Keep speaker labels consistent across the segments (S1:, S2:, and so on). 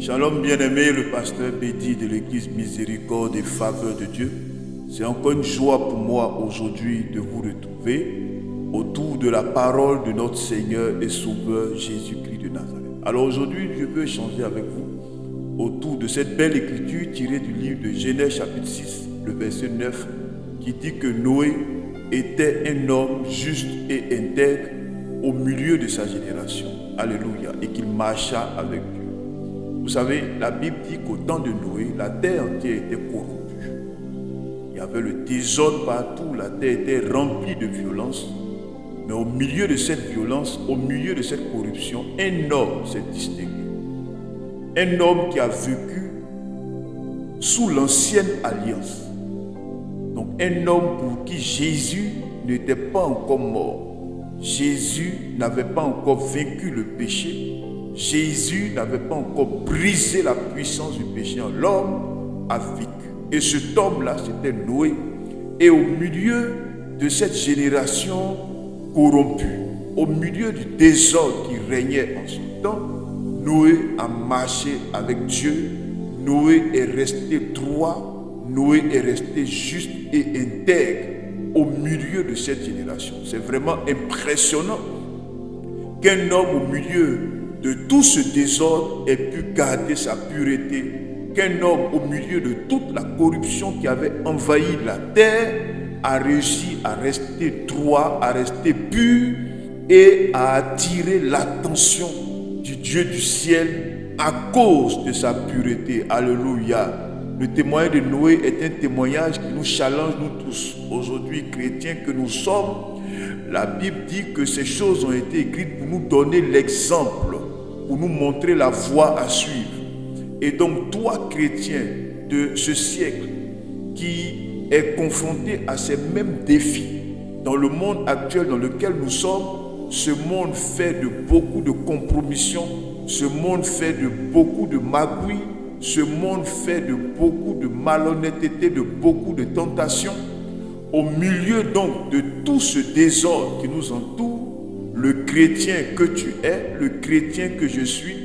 S1: Shalom bien-aimé, le pasteur Bédi de l'église Miséricorde et Faveur de Dieu. C'est encore une joie pour moi aujourd'hui de vous retrouver autour de la parole de notre Seigneur et Sauveur Jésus-Christ de Nazareth. Alors aujourd'hui, je veux échanger avec vous autour de cette belle écriture tirée du livre de Genèse chapitre 6, le verset 9, qui dit que Noé était un homme juste et intègre au milieu de sa génération. Alléluia. Et qu'il marcha avec Dieu. Vous savez, la Bible dit qu'au temps de Noé, la terre entière était corrompue. Il y avait le désordre partout, la terre était remplie de violence. Mais au milieu de cette violence, au milieu de cette corruption, un homme s'est distingué. Un homme qui a vécu sous l'ancienne alliance. Donc un homme pour qui Jésus n'était pas encore mort. Jésus n'avait pas encore vaincu le péché. Jésus n'avait pas encore brisé la puissance du péché. L'homme a vécu. Et cet homme-là, c'était Noé. Et au milieu de cette génération corrompue, au milieu du désordre qui régnait en son temps, Noé a marché avec Dieu. Noé est resté droit. Noé est resté juste et intègre au milieu de cette génération. C'est vraiment impressionnant qu'un homme au milieu de tout ce désordre ait pu garder sa pureté, qu'un homme au milieu de toute la corruption qui avait envahi la terre a réussi à rester droit, à rester pur et à attirer l'attention du Dieu du ciel à cause de sa pureté. Alléluia. Le témoignage de Noé est un témoignage qui nous challenge nous tous. Aujourd'hui, chrétiens que nous sommes, la Bible dit que ces choses ont été écrites pour nous donner l'exemple, pour nous montrer la voie à suivre. Et donc, toi, chrétien de ce siècle, qui est confronté à ces mêmes défis, dans le monde actuel dans lequel nous sommes, ce monde fait de beaucoup de compromissions, ce monde fait de beaucoup de magouilles, ce monde fait de beaucoup de malhonnêteté, de beaucoup de tentations. Au milieu donc de tout ce désordre qui nous entoure, le chrétien que tu es, le chrétien que je suis,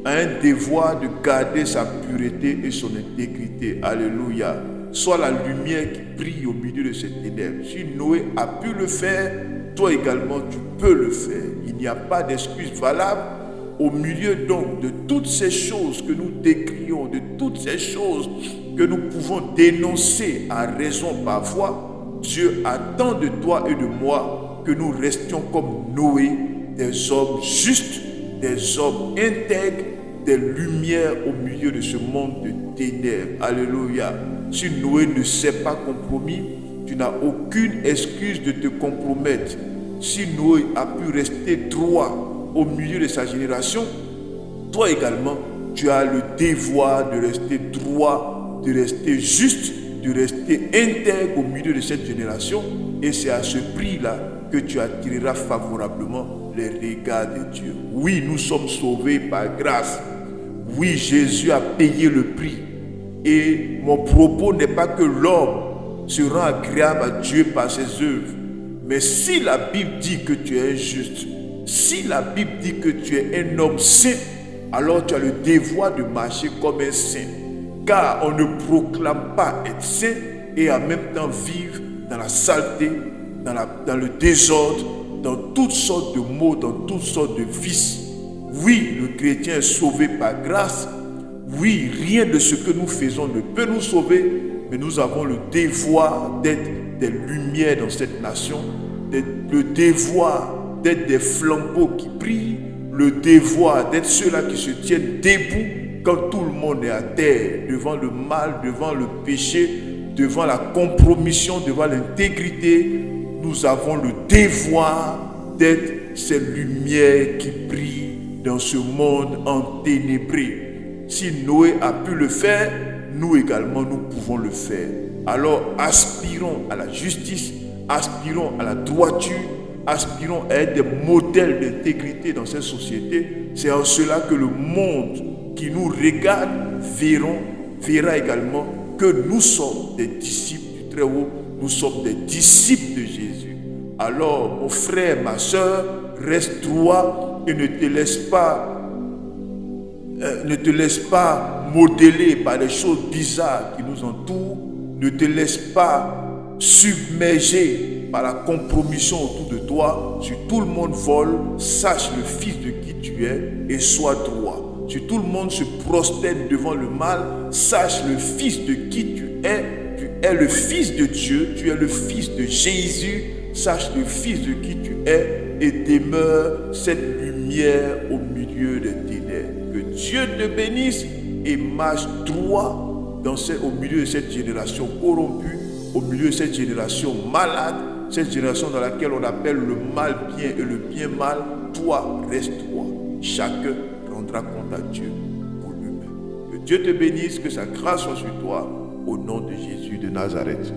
S1: a un devoir de garder sa pureté et son intégrité. Alléluia. Sois la lumière qui brille au milieu de ces ténèbres. Si Noé a pu le faire, toi également tu peux le faire. Il n'y a pas d'excuse valable. Au milieu donc de toutes ces choses que nous décrions, de toutes ces choses que nous pouvons dénoncer à raison parfois, Dieu attend de toi et de moi que nous restions comme Noé, des hommes justes, des hommes intègres, des lumières au milieu de ce monde de ténèbres. Alléluia. Si Noé ne s'est pas compromis, tu n'as aucune excuse de te compromettre. Si Noé a pu rester droit au milieu de sa génération, toi également, tu as le devoir de rester droit, de rester juste, de rester intègre au milieu de cette génération. Et c'est à ce prix-là que tu attireras favorablement les regards de Dieu. Oui, nous sommes sauvés par grâce. Oui, Jésus a payé le prix. Et mon propos n'est pas que l'homme se rend agréable à Dieu par ses œuvres. Mais si la Bible dit que tu es injuste, si la Bible dit que tu es un homme saint, alors tu as le devoir de marcher comme un saint. Car on ne proclame pas être saint et en même temps vivre dans la saleté, dans le désordre, dans toutes sortes de maux, dans toutes sortes de vices. Oui, le chrétien est sauvé par grâce. Oui, rien de ce que nous faisons ne peut nous sauver, mais nous avons le devoir d'être des lumières dans cette nation, le devoir d'être des flambeaux qui brillent, le devoir d'être ceux-là qui se tiennent debout quand tout le monde est à terre, devant le mal, devant le péché, devant la compromission, devant l'intégrité. Nous avons le devoir d'être ces lumières qui brillent dans ce monde enténébré. Si Noé a pu le faire, nous également, nous pouvons le faire. Alors, aspirons à la justice, aspirons à la droiture, aspirons à être des modèles d'intégrité dans cette société. C'est en cela que le monde qui nous regarde verra également que nous sommes des disciples du Très-Haut, nous sommes des disciples de Jésus. Alors, mon frère, ma soeur, reste droit et ne te laisse pas ne te laisse pas modeler par les choses bizarres qui nous entourent. Ne te laisse pas submerger par la compromission autour de toi. Si tout le monde vole, sache le fils de qui tu es et sois droit. Si tout le monde se prosterne devant le mal, sache le fils de qui tu es. Tu es le fils de Dieu, tu es le fils de Jésus. Sache le fils de qui tu es et demeure cette lumière au milieu des ténèbres. Que Dieu te bénisse et marche droit au milieu de cette génération corrompue, au milieu de cette génération malade, cette génération dans laquelle on appelle le mal bien et le bien mal. Toi, reste toi. Chacun rendra compte à Dieu pour lui-même. Que Dieu te bénisse, que sa grâce soit sur toi, au nom de Jésus de Nazareth.